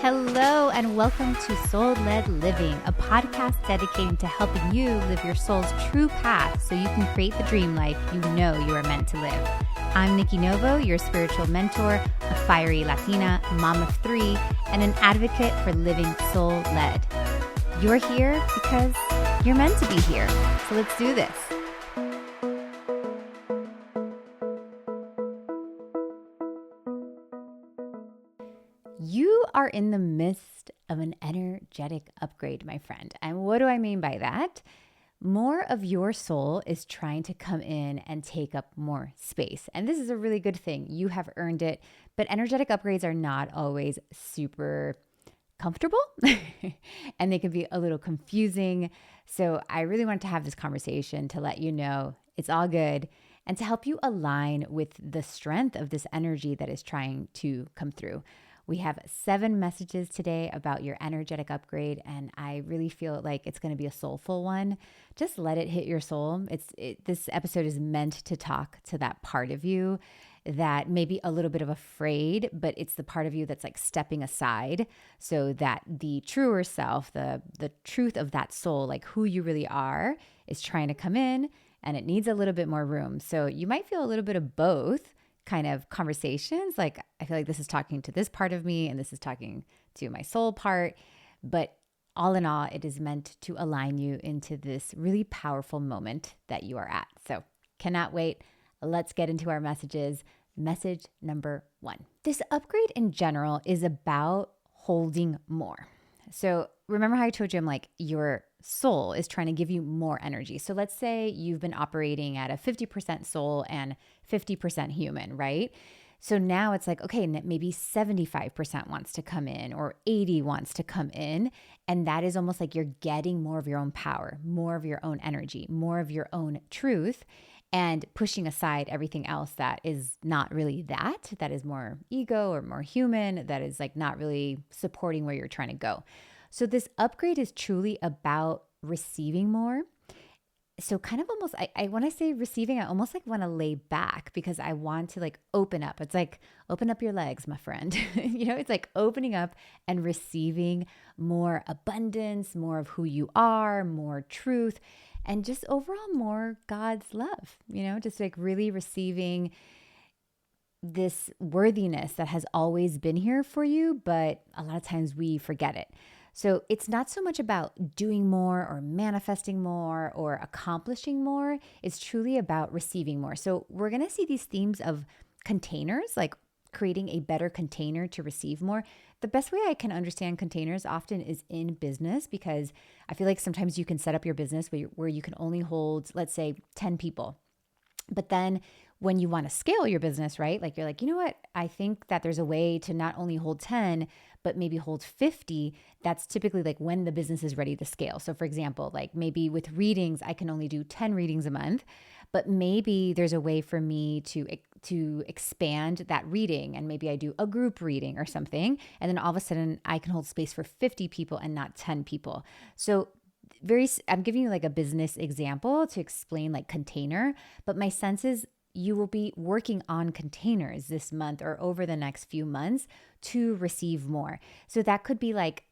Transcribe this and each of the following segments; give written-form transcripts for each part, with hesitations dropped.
Hello, and welcome to Soul-Led Living, a podcast dedicated to helping you live your soul's true path so you can create the dream life you know you are meant to live. I'm Nikki Novo, your spiritual mentor, a fiery Latina, mom of three, and an advocate for living soul-led. You're here because you're meant to be here. So let's do this. You are in the midst of an energetic upgrade, my friend. And what do I mean by that? More of your soul is trying to come in and take up more space. And this is a really good thing. You have earned it. But energetic upgrades are not always super comfortable and they can be a little confusing. So I really wanted to have this conversation to let you know it's all good and to help you align with the strength of this energy that is trying to come through. We have 7 messages today about your energetic upgrade, and I really feel like it's going to be a soulful one. Just let it hit your soul. This episode is meant to talk to that part of you that may be a little bit of afraid, but it's the part of you that's like stepping aside so that the truer self, the truth of that soul, like who you really are, is trying to come in, and it needs a little bit more room. So you might feel a little bit of both kind of conversations. Like I feel like this is talking to this part of me and this is talking to my soul part, but all in all, it is meant to align you into this really powerful moment that you are at. So cannot wait. Let's get into our messages. Message number 1. This upgrade in general is about holding more. So remember how I told you I'm like, your soul is trying to give you more energy. So let's say you've been operating at a 50% soul and 50% human, right? So now it's like, okay, maybe 75% wants to come in or 80 wants to come in. And that is almost like you're getting more of your own power, more of your own energy, more of your own truth, and pushing aside everything else that is not really that is more ego or more human, that is like not really supporting where you're trying to go. So this upgrade is truly about receiving more. So kind of almost, I when I say receiving, I almost like want to lay back because I want to like open up. It's like, open up your legs, my friend. It's like opening up and receiving more abundance, more of who you are, more truth, and just overall more God's love, just like really receiving this worthiness that has always been here for you, but a lot of times we forget it. So it's not so much about doing more or manifesting more or accomplishing more. It's truly about receiving more. So we're going to see these themes of containers, like creating a better container to receive more. The best way I can understand containers often is in business, because I feel like sometimes you can set up your business where you can only hold, let's say, 10 people. But then when you want to scale your business, right? Like you're like, you know what? I think that there's a way to not only hold 10, but maybe hold 50. That's typically like when the business is ready to scale. So for example, like maybe with readings, I can only do 10 readings a month, but maybe there's a way for me to expand that reading. And maybe I do a group reading or something. And then all of a sudden I can hold space for 50 people and not 10 people. So I'm giving you like a business example to explain like container, but my sense is you will be working on containers this month or over the next few months to receive more. So that could be like,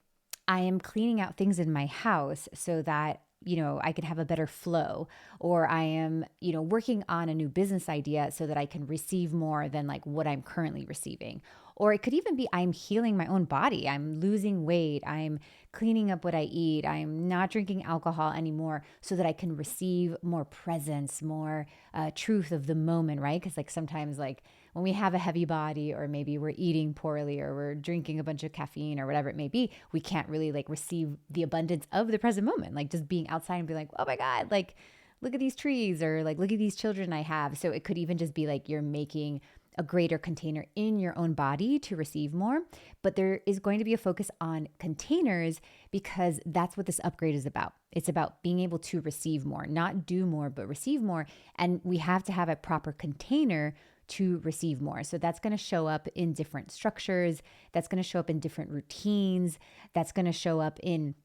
I am cleaning out things in my house so that, I can have a better flow, or I am, working on a new business idea so that I can receive more than like what I'm currently receiving. Or it could even be I'm healing my own body. I'm losing weight. I'm cleaning up what I eat. I'm not drinking alcohol anymore so that I can receive more presence, more truth of the moment, right? Because like sometimes like when we have a heavy body, or maybe we're eating poorly, or we're drinking a bunch of caffeine or whatever it may be, we can't really like receive the abundance of the present moment. Like just being outside and be like, oh my God, like look at these trees, or like look at these children I have. So it could even just be like you're making a greater container in your own body to receive more. But there is going to be a focus on containers because that's what this upgrade is about. It's about being able to receive more, not do more, but receive more. And we have to have a proper container to receive more. So that's going to show up in different structures. That's going to show up in different routines. That's going to show up in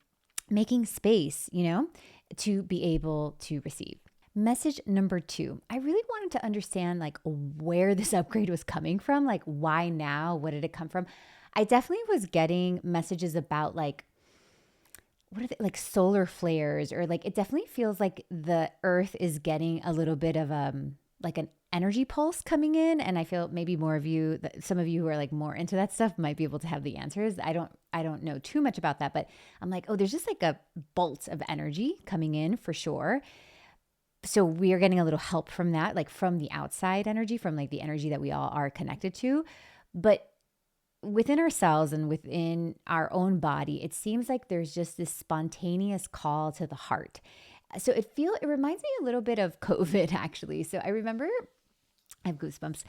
making space, to be able to receive. Message number 2, I really wanted to understand like where this upgrade was coming from, like why now, what did it come from? I definitely was getting messages about like, what are they, like solar flares, or like it definitely feels like the earth is getting a little bit of like an energy pulse coming in. And I feel maybe more of you, some of you who are like more into that stuff might be able to have the answers. I don't know too much about that, but I'm like, oh, there's just like a bolt of energy coming in for sure. So we are getting a little help from that, like from the outside energy, from like the energy that we all are connected to. But within ourselves and within our own body, it seems like there's just this spontaneous call to the heart. So it reminds me a little bit of COVID actually. So I remember, I have goosebumps.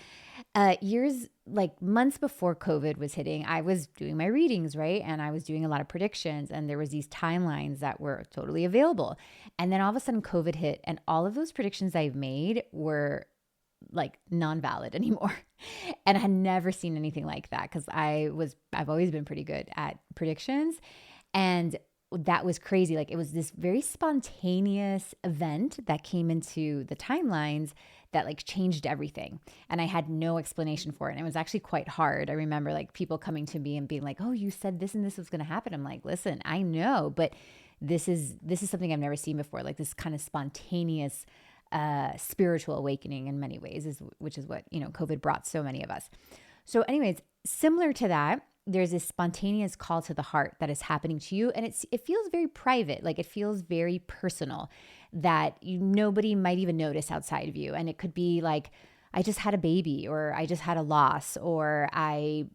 Years, like months before COVID was hitting, I was doing my readings, right? And I was doing a lot of predictions, and there was these timelines that were totally available. And then all of a sudden COVID hit, and all of those predictions I've made were like non-valid anymore. And I had never seen anything like that because I've always been pretty good at predictions. And that was crazy. Like it was this very spontaneous event that came into the timelines that like changed everything. And I had no explanation for it. And it was actually quite hard. I remember like people coming to me and being like, "Oh, you said this and this was going to happen." I'm like, "Listen, I know, but this is something I've never seen before. Like this kind of spontaneous spiritual awakening in many ways, which is what, COVID brought so many of us." So anyways, similar to that, there's this spontaneous call to the heart that is happening to you. And it feels very private, like it feels very personal, that nobody might even notice outside of you. And it could be like, I just had a baby, or I just had a loss, or I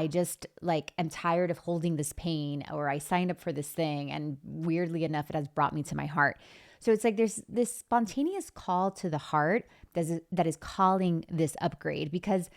just like am tired of holding this pain, or I signed up for this thing and weirdly enough it has brought me to my heart. So it's like there's this spontaneous call to the heart that is calling this upgrade, because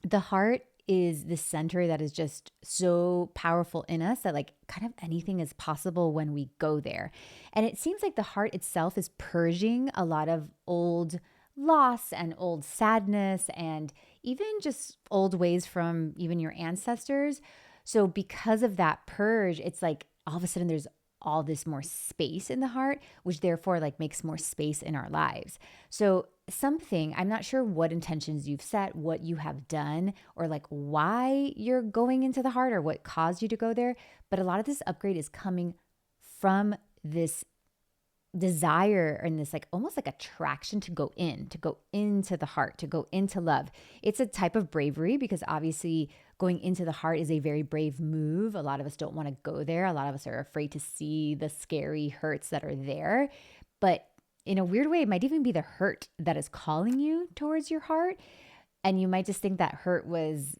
the heart is the center that is just so powerful in us that like kind of anything is possible when we go there. And it seems like the heart itself is purging a lot of old loss and old sadness, and even just old ways from even your ancestors. So because of that purge, it's like all of a sudden there's all this more space in the heart, which therefore like makes more space in our lives. So I'm not sure what intentions you've set, what you have done, or like why you're going into the heart or what caused you to go there. But a lot of this upgrade is coming from this desire and this like almost like attraction to go into the heart, to go into love. It's a type of bravery, because obviously going into the heart is a very brave move. A lot of us don't want to go there. A lot of us are afraid to see the scary hurts that are there. But in a weird way, it might even be the hurt that is calling you towards your heart. And you might just think that hurt was,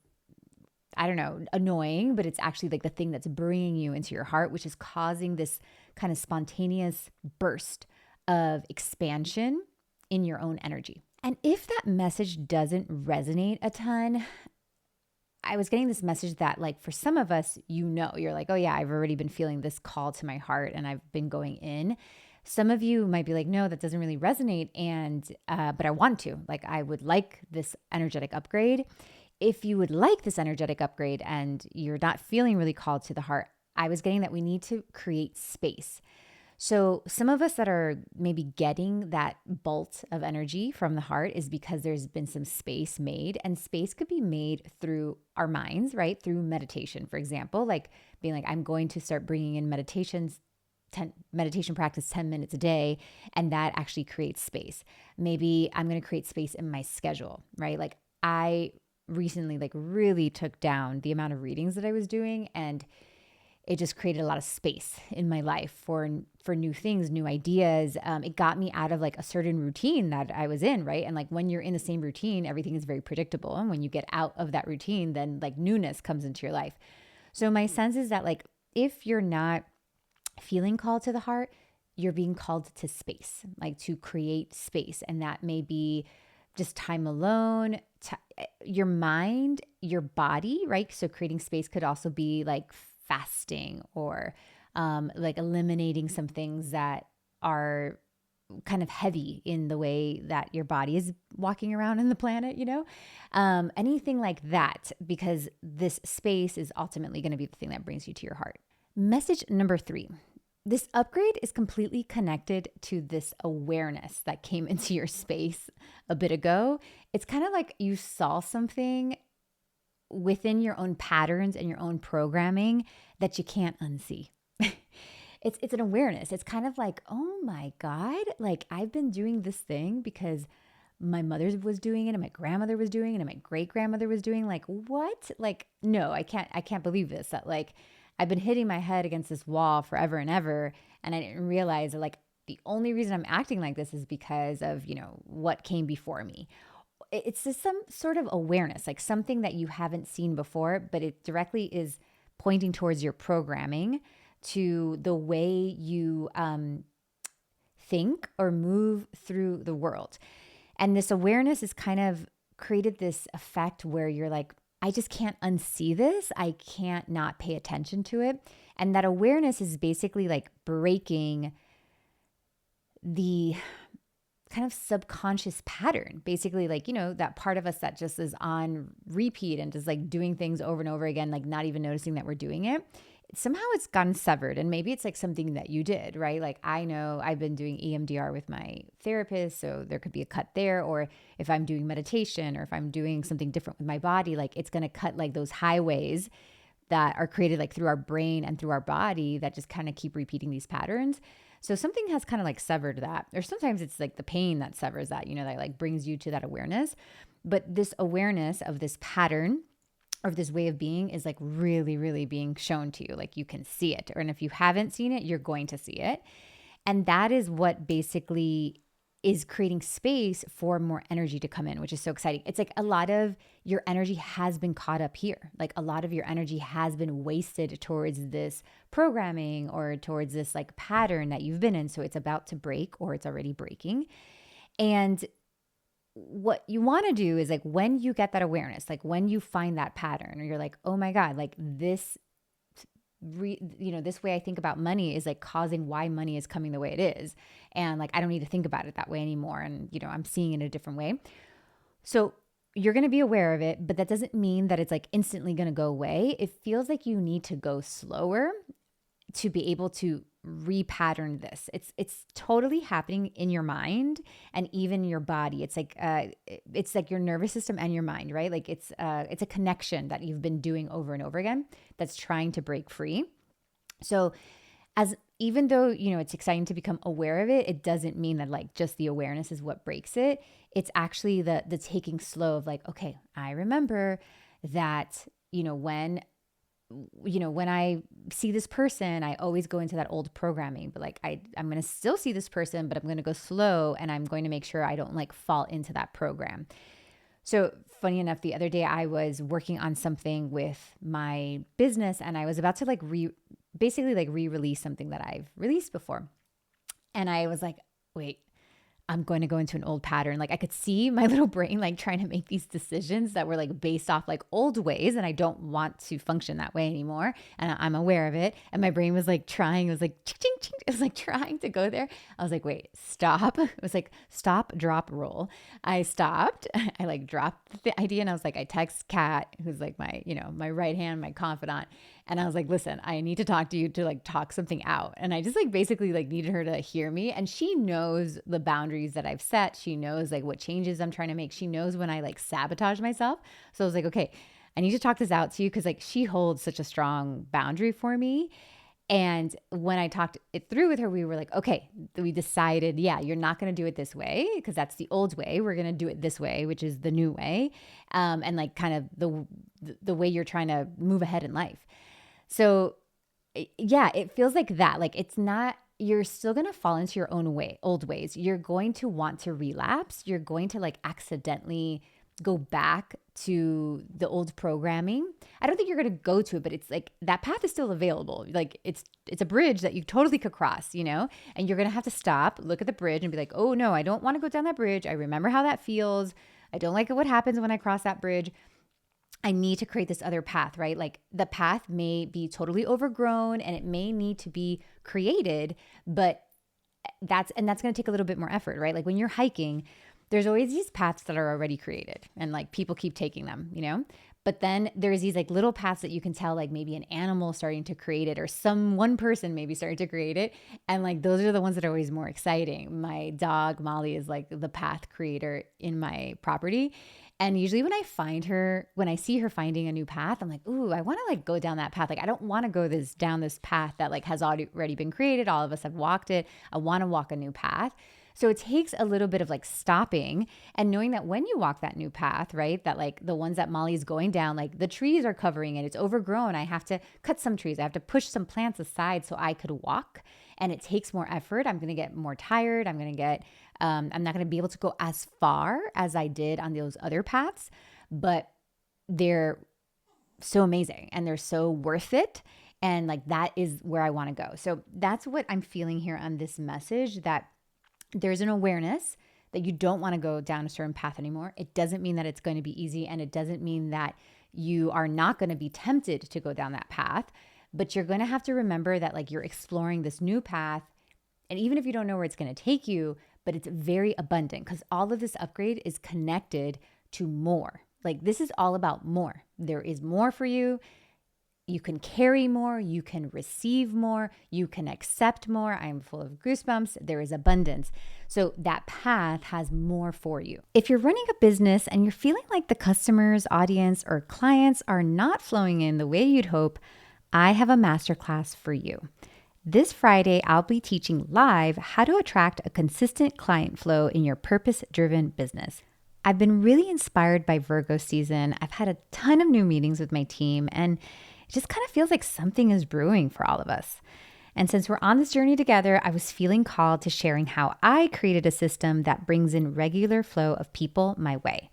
I don't know, annoying, but it's actually like the thing that's bringing you into your heart, which is causing this kind of spontaneous burst of expansion in your own energy. And if that message doesn't resonate a ton, I was getting this message that like for some of us, you're like, "Oh yeah, I've already been feeling this call to my heart and I've been going in." Some of you might be like, "No, that doesn't really resonate." And, but I want to, like, I would like this energetic upgrade. If you would like this energetic upgrade and you're not feeling really called to the heart, I was getting that we need to create space. So some of us that are maybe getting that bolt of energy from the heart is because there's been some space made, and space could be made through our minds, right? Through meditation, for example, like being like, I'm going to start bringing in meditation practice 10 minutes a day, and that actually creates space. Maybe I'm going to create space in my schedule, right? Like I recently like really took down the amount of readings that I was doing, and it just created a lot of space in my life for new things, new ideas. It got me out of like a certain routine that I was in, right? And like when you're in the same routine, everything is very predictable. And when you get out of that routine, then like newness comes into your life. So my sense is that like if you're not feeling called to the heart, you're being called to space, like to create space. And that may be just time alone, your mind, your body, right? So creating space could also be like fasting, or like eliminating some things that are kind of heavy in the way that your body is walking around in the planet, anything like that, because this space is ultimately going to be the thing that brings you to your heart. Message number 3. This upgrade is completely connected to this awareness that came into your space a bit ago. It's kind of like you saw something within your own patterns and your own programming that you can't unsee. It's an awareness. It's kind of like, oh my God, like I've been doing this thing because my mother was doing it and my grandmother was doing it and my great grandmother was doing, like, what? Like, no, I can't believe this. That like I've been hitting my head against this wall forever and ever. And I didn't realize that like the only reason I'm acting like this is because of, what came before me. It's just some sort of awareness, like something that you haven't seen before, but it directly is pointing towards your programming, to the way you think or move through the world. And this awareness has kind of created this effect where you're like, I just can't unsee this. I can't not pay attention to it. And that awareness is basically like breaking the kind of subconscious pattern. Basically, like, that part of us that just is on repeat and just like doing things over and over again, like not even noticing that we're doing it. Somehow it's gotten severed, and maybe it's like something that you did, right? Like I know I've been doing EMDR with my therapist, so there could be a cut there. Or if I'm doing meditation or if I'm doing something different with my body, like it's going to cut like those highways that are created like through our brain and through our body that just kind of keep repeating these patterns. So something has kind of like severed that. Or sometimes it's like the pain that severs that, that like brings you to that awareness. But this awareness of this pattern or this way of being is like really, really being shown to you. Like you can see it. And if you haven't seen it, you're going to see it. And that is what basically is creating space for more energy to come in, which is so exciting. It's like a lot of your energy has been caught up here. Like a lot of your energy has been wasted towards this programming or towards this like pattern that you've been in. So it's about to break or it's already breaking. And what you want to do is like when you get that awareness, like when you find that pattern or you're like, oh my God, like this this way I think about money is like causing why money is coming the way it is. And like, I don't need to think about it that way anymore. And, I'm seeing it in a different way. So you're going to be aware of it, but that doesn't mean that it's like instantly going to go away. It feels like you need to go slower to be able to repattern this. It's totally happening in your mind and even your body. It's like your nervous system and your mind, right? Like it's a connection that you've been doing over and over again that's trying to break free. So even though, it's exciting to become aware of it, it doesn't mean that like just the awareness is what breaks it. It's actually the taking slow of like, okay, I remember that, when I see this person, I always go into that old programming, but like I'm going to still see this person, but I'm going to go slow and I'm going to make sure I don't like fall into that program. So funny enough, the other day I was working on something with my business and I was about to like re-release something that I've released before. And I was like, wait, I'm going to go into an old pattern. Like I could see my little brain like trying to make these decisions that were like based off like old ways. And I don't want to function that way anymore. And I'm aware of it. And my brain was like trying, it was like, ching, ching, ching. It was like trying to go there. I was like, wait, stop. It was like, stop, drop, roll. I stopped. I like dropped the idea. And I was like, I text Kat, who's like my, my right hand, my confidant. And I was like, listen, I need to talk to you to like talk something out. And I just like basically like needed her to hear me. And she knows the boundaries that I've set. She knows like what changes I'm trying to make. She knows when I like sabotage myself. So I was like, okay, I need to talk this out to you because like she holds such a strong boundary for me. And when I talked it through with her, we were like, okay, we decided, yeah, you're not going to do it this way because that's the old way. We're going to do it this way, which is the new way. And like kind of the way you're trying to move ahead in life. So yeah, it feels like that. Like it's not, you're still going to fall into your own old ways. You're going to want to relapse. You're going to like accidentally go back to the old programming. I don't think you're going to go to it, but it's like that path is still available. Like it's a bridge that you totally could cross, and you're going to have to stop, look at the bridge and be like, oh no, I don't want to go down that bridge. I remember how that feels. I don't like what happens when I cross that bridge. I need to create this other path, right? Like the path may be totally overgrown and it may need to be created, but that's going to take a little bit more effort, right? Like when you're hiking, there's always these paths that are already created and like people keep taking them, But then there's these like little paths that you can tell like maybe an animal starting to create it or one person maybe starting to create it. And like those are the ones that are always more exciting. My dog Molly is like the path creator in my property. And usually when I see her finding a new path, I'm like, ooh, I want to like go down that path. Like, I don't want to go down this path that like has already been created. All of us have walked it. I want to walk a new path. So it takes a little bit of like stopping and knowing that when you walk that new path, right, that like the ones that Molly's going down, like the trees are covering it, it's overgrown. I have to cut some trees. I have to push some plants aside so I could walk. And it takes more effort. I'm going to get more tired. I'm not going to be able to go as far as I did on those other paths, but they're so amazing and they're so worth it. And like that is where I want to go. So that's what I'm feeling here on this message, that there's an awareness that you don't want to go down a certain path anymore. It doesn't mean that it's going to be easy, and it doesn't mean that you are not going to be tempted to go down that path, but you're going to have to remember that like you're exploring this new path. And even if you don't know where it's going to take you, but it's very abundant because all of this upgrade is connected to more. Like this is all about more. There is more for you. You can carry more, you can receive more, you can accept more. I am full of goosebumps. There is abundance. So that path has more for you. If you're running a business and you're feeling like the customers, audience, or clients are not flowing in the way you'd hope, I have a masterclass for you. This Friday, I'll be teaching live how to attract a consistent client flow in your purpose-driven business. I've been really inspired by Virgo season. I've had a ton of new meetings with my team, and it just kind of feels like something is brewing for all of us. And since we're on this journey together, I was feeling called to sharing how I created a system that brings in regular flow of people my way.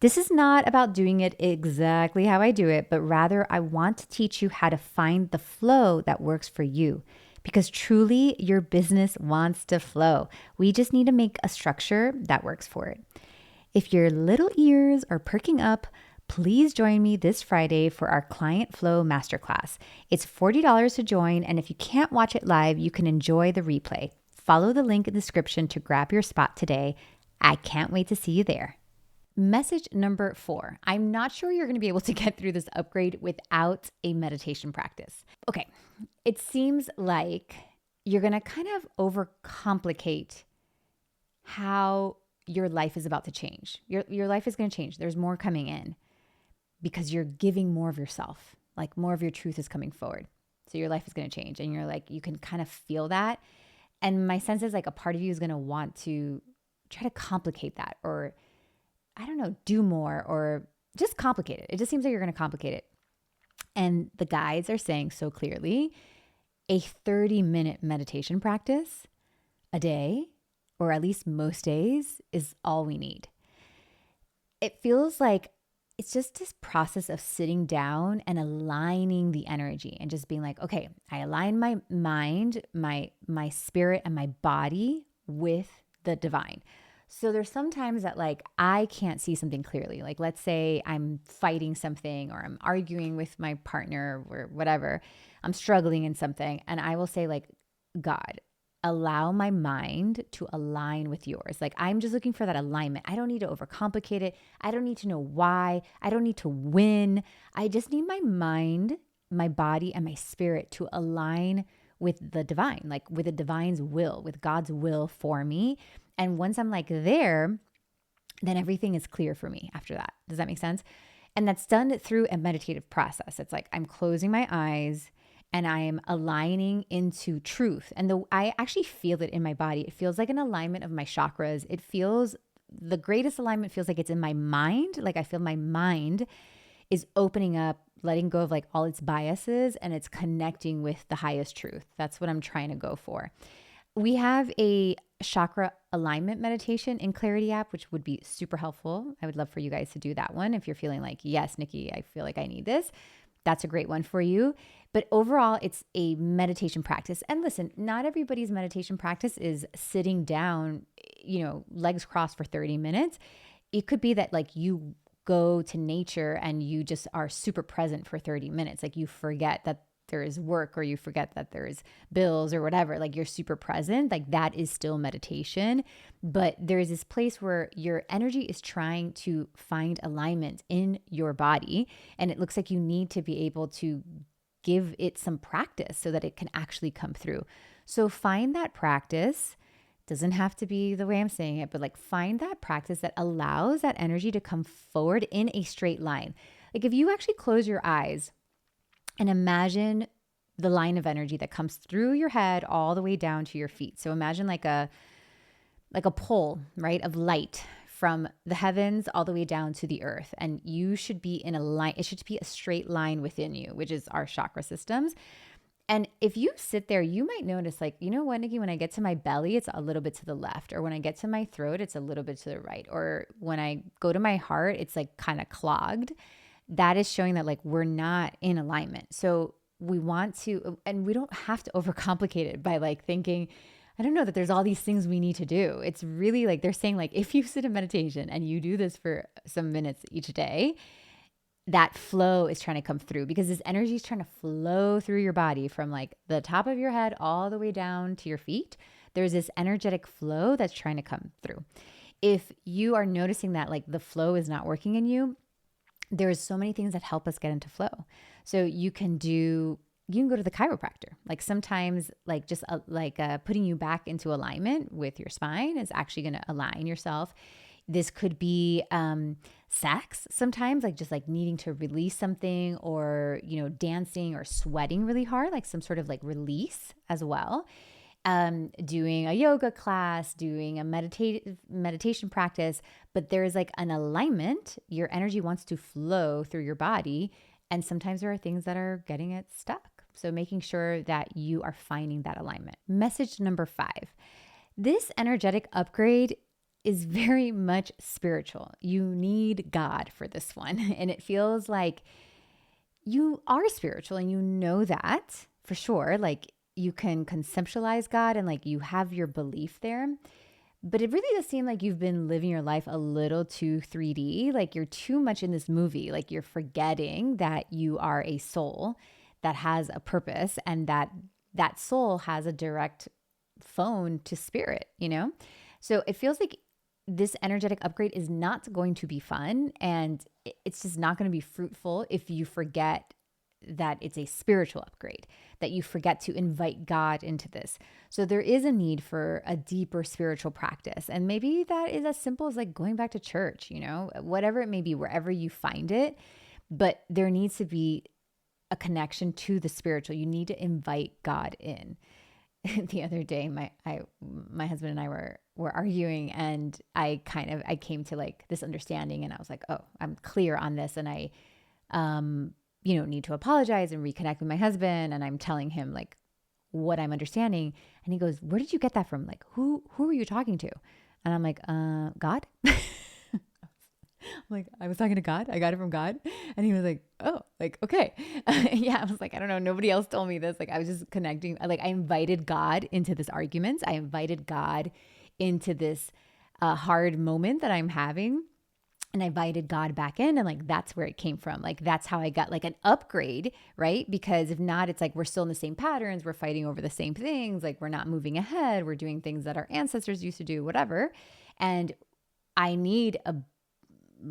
This is not about doing it exactly how I do it, but rather I want to teach you how to find the flow that works for you. Because truly, your business wants to flow. We just need to make a structure that works for it. If your little ears are perking up, please join me this Friday for our Client Flow Masterclass. It's $40 to join, and if you can't watch it live, you can enjoy the replay. Follow the link in the description to grab your spot today. I can't wait to see you there. Message number 4. I'm not sure you're going to be able to get through this upgrade without a meditation practice. Okay, it seems like you're going to kind of overcomplicate how your life is about to change. Your life is going to change. There's more coming in because you're giving more of yourself, like more of your truth is coming forward. So your life is going to change, and you're like, you can kind of feel that. And my sense is like a part of you is going to want to try to complicate that, or I don't know, do more, or just complicate it. It just seems like you're going to complicate it. And the guides are saying so clearly, a 30-minute meditation practice a day, or at least most days, is all we need. It feels like it's just this process of sitting down and aligning the energy and just being like, okay, I align my mind, my spirit, and my body with the divine. So there's sometimes that like I can't see something clearly. Like let's say I'm fighting something, or I'm arguing with my partner, or whatever. I'm struggling in something, and I will say like, God, allow my mind to align with yours. Like I'm just looking for that alignment. I don't need to overcomplicate it. I don't need to know why. I don't need to win. I just need my mind, my body, and my spirit to align with the divine, like with the divine's will, with God's will for me. And once I'm like there, then everything is clear for me after that. Does that make sense? And that's done through a meditative process. It's like I'm closing my eyes and I am aligning into truth. And I actually feel it in my body. It feels like an alignment of my chakras. It feels, the greatest alignment feels like it's in my mind. Like I feel my mind is opening up, letting go of like all its biases, and it's connecting with the highest truth. That's what I'm trying to go for. We have a chakra alignment meditation in Clarity app, which would be super helpful. I would love for you guys to do that one. If you're feeling like, yes, Nikki, I feel like I need this, that's a great one for you. But overall, it's a meditation practice. And listen, not everybody's meditation practice is sitting down, legs crossed for 30 minutes. It could be that like you go to nature and you just are super present for 30 minutes. Like you forget that there is work, or you forget that there's bills or whatever. Like you're super present. Like that is still meditation. But there's this place where your energy is trying to find alignment in your body. And it looks like you need to be able to give it some practice so that it can actually come through. So find that practice Doesn't have to be the way I'm saying it, but like find that practice that allows that energy to come forward in a straight line. Like if you actually close your eyes and imagine the line of energy that comes through your head all the way down to your feet. So imagine like a pole, right, of light from the heavens all the way down to the earth. And you should be in a line, it should be a straight line within you, which is our chakra systems. And if you sit there, you might notice, like, you know what, Nikki, when I get to my belly, it's a little bit to the left. Or when I get to my throat, it's a little bit to the right. Or when I go to my heart, it's like kind of clogged. That is showing that like we're not in alignment. So we want to, and we don't have to overcomplicate it by like thinking, I don't know, that there's all these things we need to do. It's really like they're saying, like, if you sit in meditation and you do this for some minutes each day, that flow is trying to come through, because this energy is trying to flow through your body from like the top of your head all the way down to your feet. There's this energetic flow that's trying to come through. If you are noticing that like the flow is not working in you, there's so many things that help us get into flow. So you can go to the chiropractor. Like sometimes like just putting you back into alignment with your spine is actually going to align yourself. This could be sex sometimes, like just like needing to release something, or, you know, dancing or sweating really hard, like some sort of like release as well. Doing a yoga class, doing a meditation practice, but there's like an alignment. Your energy wants to flow through your body. And sometimes there are things that are getting it stuck. So making sure that you are finding that alignment. Message number 5, this energetic upgrade is very much spiritual. You need God for this one. And it feels like you are spiritual and you know that for sure. Like you can conceptualize God and like you have your belief there. But it really does seem like you've been living your life a little too 3D. Like you're too much in this movie. Like you're forgetting that you are a soul that has a purpose, and that soul has a direct phone to spirit, you know? So it feels like this energetic upgrade is not going to be fun, and it's just not going to be fruitful if you forget that it's a spiritual upgrade, that you forget to invite God into this. So there is a need for a deeper spiritual practice. And maybe that is as simple as like going back to church, you know, whatever it may be, wherever you find it. But there needs to be a connection to the spiritual. You need to invite God in. The other day, my husband and I were arguing, and I came to like this understanding, and I was like, oh, I'm clear on this. And I, need to apologize and reconnect with my husband. And I'm telling him like what I'm understanding. And he goes, where did you get that from? Like, who are you talking to? And I'm like, God. I'm like, I was talking to God. I got it from God. And he was like, oh, like, okay. Yeah. I was like, I don't know. Nobody else told me this. Like, I was just connecting. Like, I invited God into this argument. I invited God into this hard moment that I'm having. And I invited God back in, and like, that's where it came from. Like, that's how I got like an upgrade, right? Because if not, it's like, we're still in the same patterns. We're fighting over the same things. Like, we're not moving ahead. We're doing things that our ancestors used to do, whatever. And I need an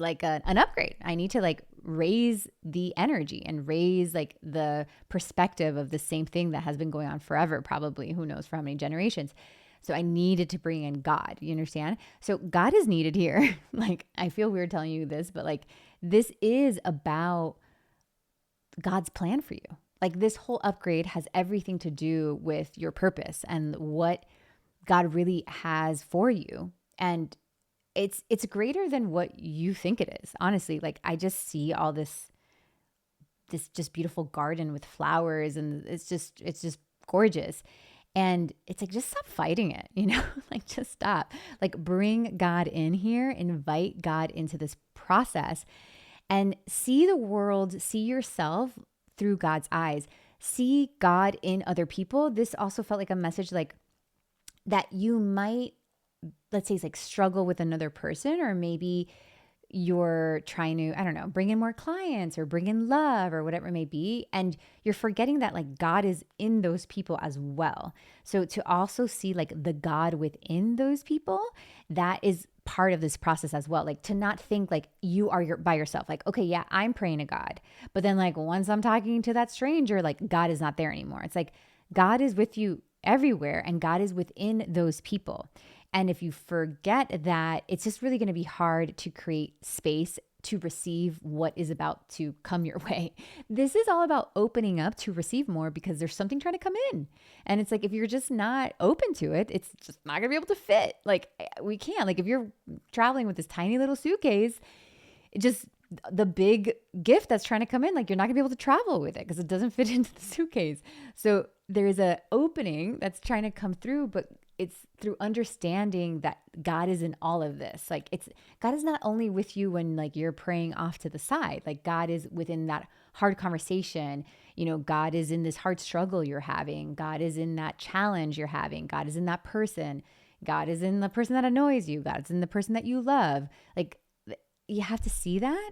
upgrade. I need to like raise the energy and raise like the perspective of the same thing that has been going on forever, probably, who knows for how many generations. So I needed to bring in God. You understand? So God is needed here. Like, I feel weird telling you this, but like, this is about God's plan for you. Like, this whole upgrade has everything to do with your purpose and what God really has for you. And it's greater than what you think it is. Honestly, like, I just see all this just beautiful garden with flowers, and it's just gorgeous. And it's like, just stop fighting it, you know, like, just stop. Like, bring God in here, invite God into this process, and see the world, see yourself through God's eyes, see God in other people. This also felt like a message, like, that you might, let's say, it's like struggle with another person, or maybe you're trying to, I don't know, bring in more clients or bring in love or whatever it may be. And you're forgetting that like God is in those people as well. So to also see like the God within those people, that is part of this process as well. Like, to not think like you are by yourself. Like, okay, yeah, I'm praying to God. But then like once I'm talking to that stranger, like God is not there anymore. It's like God is with you everywhere, and God is within those people. And if you forget that, it's just really going to be hard to create space to receive what is about to come your way. This is all about opening up to receive more because there's something trying to come in. And it's like, if you're just not open to it, it's just not going to be able to fit. Like, we can't. Like, if you're traveling with this tiny little suitcase, it just, the big gift that's trying to come in, like, you're not gonna be able to travel with it because it doesn't fit into the suitcase. So there's a opening that's trying to come through, but it's through understanding that God is in all of this. Like, it's, God is not only with you when like you're praying off to the side, like God is within that hard conversation. You know, God is in this hard struggle you're having. God is in that challenge you're having. God is in that person. God is in the person that annoys you. God is in the person that you love. Like, you have to see that.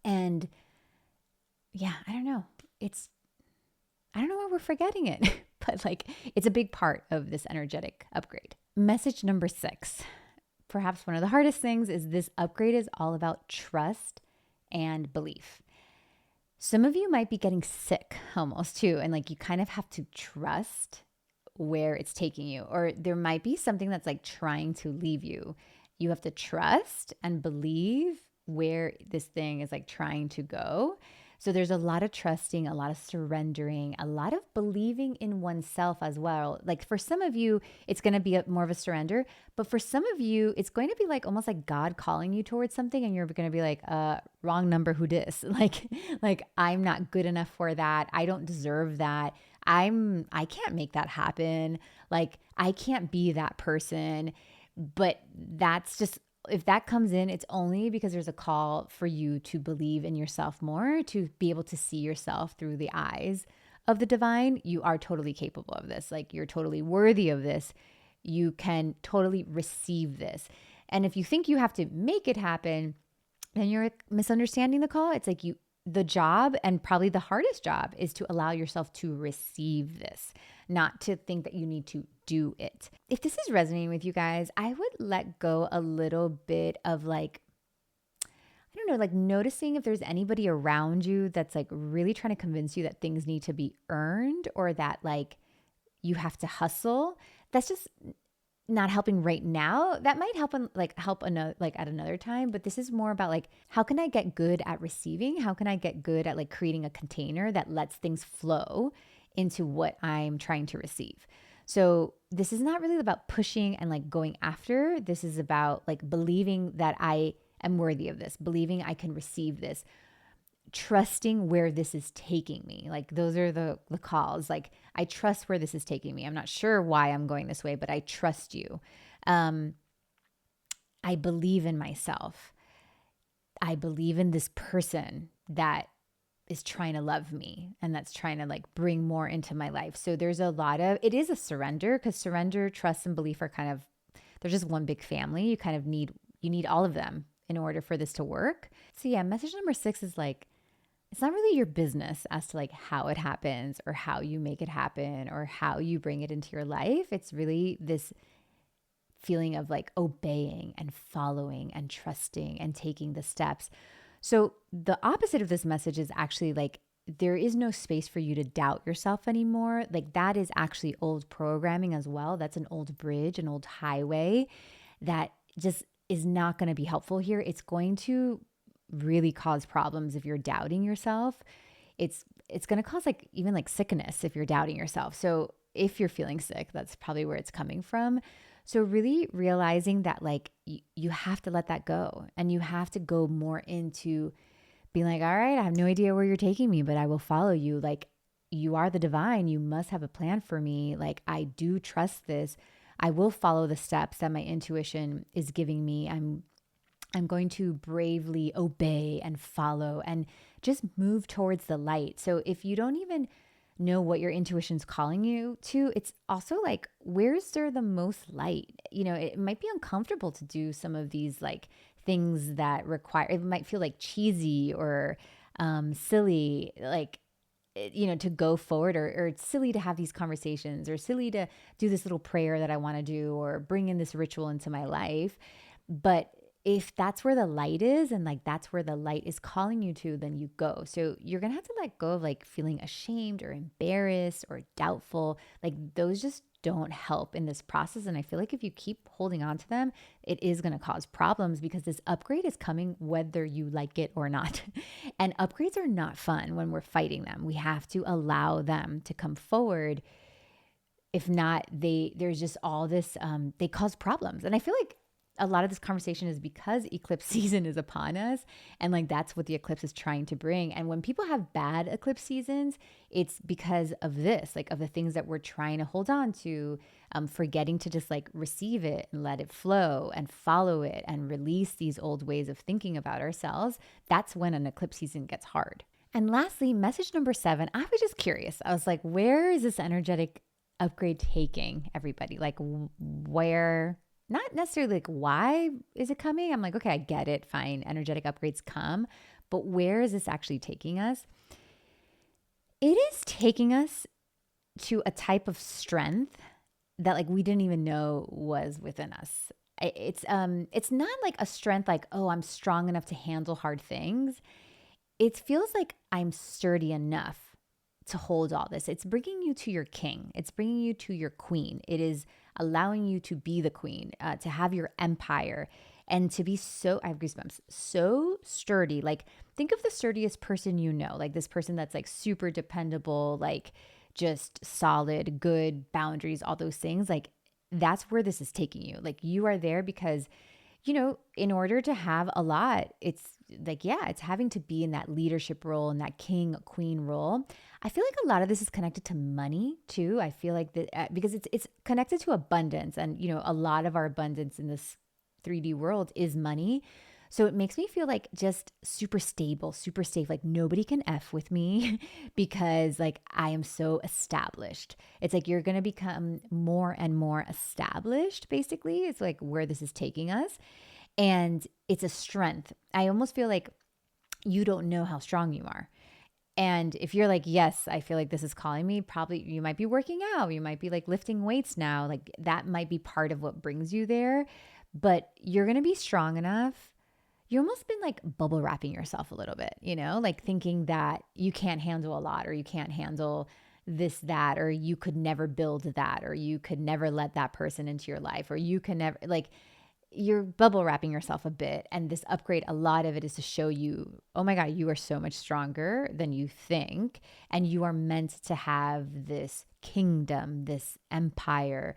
And yeah, I don't know. I don't know why we're forgetting it, but like, it's a big part of this energetic upgrade. Message number 6, perhaps one of the hardest things, is this upgrade is all about trust and belief. Some of you might be getting sick almost too. And like, you kind of have to trust where it's taking you, or there might be something that's like trying to leave you. You have to trust and believe where this thing is like trying to go. So there's a lot of trusting, a lot of surrendering, a lot of believing in oneself as well. Like, for some of you, it's going to be more of a surrender, but for some of you, it's going to be like almost like God calling you towards something, and you're going to be like, wrong number, who dis? Like, I'm not good enough for that. I don't deserve that. I can't make that happen. Like, I can't be that person. But that's just, if that comes in, it's only because there's a call for you to believe in yourself more, to be able to see yourself through the eyes of the divine. You are totally capable of this. Like, you're totally worthy of this. You can totally receive this. And if you think you have to make it happen, then you're misunderstanding the call. It's like, the job, and probably the hardest job, is to allow yourself to receive this, not to think that you need to do it. If this is resonating with you guys, I would let go a little bit of like, I don't know, like noticing if there's anybody around you that's like really trying to convince you that things need to be earned, or that like you have to hustle. That's just not helping right now. That might help at another time, but this is more about like, how can I get good at receiving? How can I get good at like creating a container that lets things flow into what I'm trying to receive? So this is not really about pushing and like going after. This is about like believing that I am worthy of this, believing I can receive this, trusting where this is taking me. Like, those are the calls. Like, I trust where this is taking me. I'm not sure why I'm going this way, but I trust you. I believe in myself. I believe in this person that is trying to love me and that's trying to like bring more into my life. So there's a lot of, it is a surrender, because surrender, trust, and belief are kind of, they're just one big family. You kind of need all of them in order for this to work. So yeah, message number 6 is like, it's not really your business as to like how it happens or how you make it happen or how you bring it into your life. It's really this feeling of like obeying and following and trusting and taking the steps. So the opposite of this message is actually like, there is no space for you to doubt yourself anymore. Like, that is actually old programming as well. That's an old bridge, an old highway that just is not going to be helpful here. It's going to really cause problems if you're doubting yourself. It's going to cause like even like sickness if you're doubting yourself. So if you're feeling sick, that's probably where it's coming from. So really realizing that like you have to let that go, and you have to go more into being like, all right, I have no idea where you're taking me, but I will follow you. Like, you are the divine. You must have a plan for me. Like, I do trust this. I will follow the steps that my intuition is giving me. I'm going to bravely obey and follow and just move towards the light. So if you don't even know what your intuition's calling you to, it's also like, where's there the most light? You know, it might be uncomfortable to do some of these like things that require, it might feel like cheesy or silly, like, you know, to go forward, or it's silly to have these conversations, or silly to do this little prayer that I want to do, or bring in this ritual into my life. But if that's where the light is and like that's where the light is calling you to, then you go. So you're going to have to let go of like feeling ashamed or embarrassed or doubtful. Like those just don't help in this process. And I feel like if you keep holding on to them, it is going to cause problems because this upgrade is coming whether you like it or not. And upgrades are not fun when we're fighting them. We have to allow them to come forward. If not, there's just all this, they cause problems. And I feel like a lot of this conversation is because eclipse season is upon us, and like that's what the eclipse is trying to bring. And when people have bad eclipse seasons, it's because of this, like of the things that we're trying to hold on to, forgetting to just like receive it and let it flow and follow it and release these old ways of thinking about ourselves. That's when an eclipse season gets hard. And lastly, message number 7, I was just curious. I was like, where is this energetic upgrade taking everybody? Like where, not necessarily like why is it coming? I'm like, okay, I get it. Fine. Energetic upgrades come, but where is this actually taking us? It is taking us to a type of strength that like we didn't even know was within us. It's not like a strength like, oh, I'm strong enough to handle hard things. It feels like I'm sturdy enough to hold all this. It's bringing you to your king. It's bringing you to your queen. It is allowing you to be the queen, to have your empire, and to be so, I have goosebumps, so sturdy. Like think of the sturdiest person you know, like this person that's like super dependable, like just solid, good boundaries, all those things. Like that's where this is taking you. Like you are there because, you know, in order to have a lot, it's like, yeah, it's having to be in that leadership role and that king, queen role. I feel like a lot of this is connected to money too. I feel like that because it's connected to abundance, and you know, a lot of our abundance in this 3D world is money. So it makes me feel like just super stable, super safe. Like nobody can F with me because like I am so established. It's like you're going to become more and more established, basically. It's like where this is taking us. And it's a strength. I almost feel like you don't know how strong you are. And if you're like, yes, I feel like this is calling me, probably you might be working out. You might be like lifting weights now. Like that might be part of what brings you there. But you're going to be strong enough. You almost been like bubble wrapping yourself a little bit, you know, like thinking that you can't handle a lot, or you can't handle this, that, or you could never build that, or you could never let that person into your life, or you can never, like, you're bubble wrapping yourself a bit. And this upgrade, a lot of it is to show you, oh my God, you are so much stronger than you think. And you are meant to have this kingdom, this empire,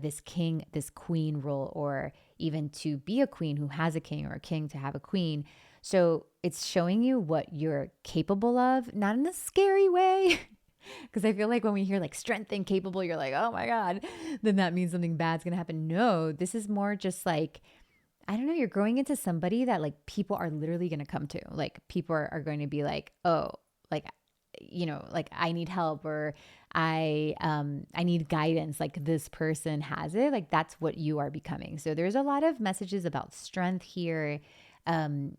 this king, this queen role, or even to be a queen who has a king, or a king to have a queen. So it's showing you what you're capable of, not in a scary way. Because I feel like when we hear like strength and capable, you're like, oh my God, then that means something bad's going to happen. No, this is more just like, I don't know, you're growing into somebody that like people are literally going to come to. Like people are going to be like, oh, like, you know, like I need help, or I need guidance. Like this person has it. Like that's what you are becoming. So there's a lot of messages about strength here. And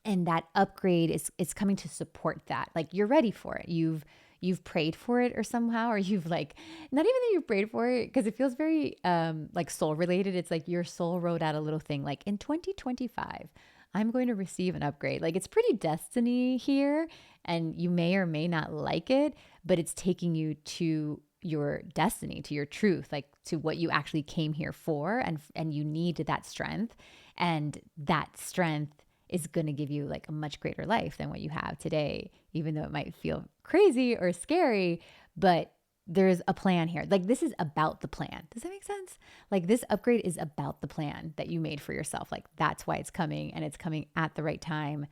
that upgrade is coming to support that. Like you're ready for it. You've prayed for it or somehow, or you've like, not even that you've prayed for it, because it feels very like soul related. It's like your soul wrote out a little thing like, in 2025, I'm going to receive an upgrade. Like it's pretty destiny here, and you may or may not like it, but it's taking you to your destiny, to your truth, like to what you actually came here for. And you need that strength, and that strength is going to give you like a much greater life than what you have today, even though it might feel crazy or scary, but there's a plan here. Like this is about the plan. Does that make sense? Like this upgrade is about the plan that you made for yourself. Like that's why it's coming, and it's coming at the right time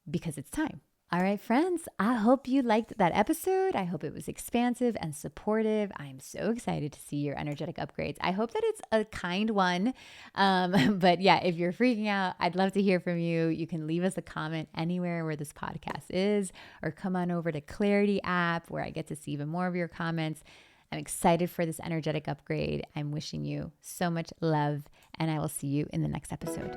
because it's time. All right, friends, I hope you liked that episode. I hope it was expansive and supportive. I'm so excited to see your energetic upgrades. I hope that it's a kind one. But yeah, if you're freaking out, I'd love to hear from you. You can leave us a comment anywhere where this podcast is, or come on over to Clarity app where I get to see even more of your comments. I'm excited for this energetic upgrade. I'm wishing you so much love, and I will see you in the next episode.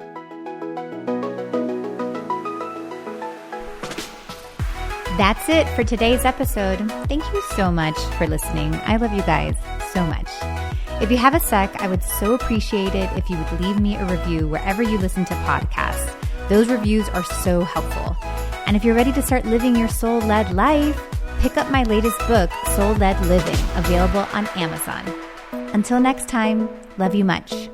That's it for today's episode. Thank you so much for listening. I love you guys so much. If you have a sec, I would so appreciate it if you would leave me a review wherever you listen to podcasts. Those reviews are so helpful. And if you're ready to start living your soul-led life, pick up my latest book, Soul Led Living, available on Amazon. Until next time, love you much.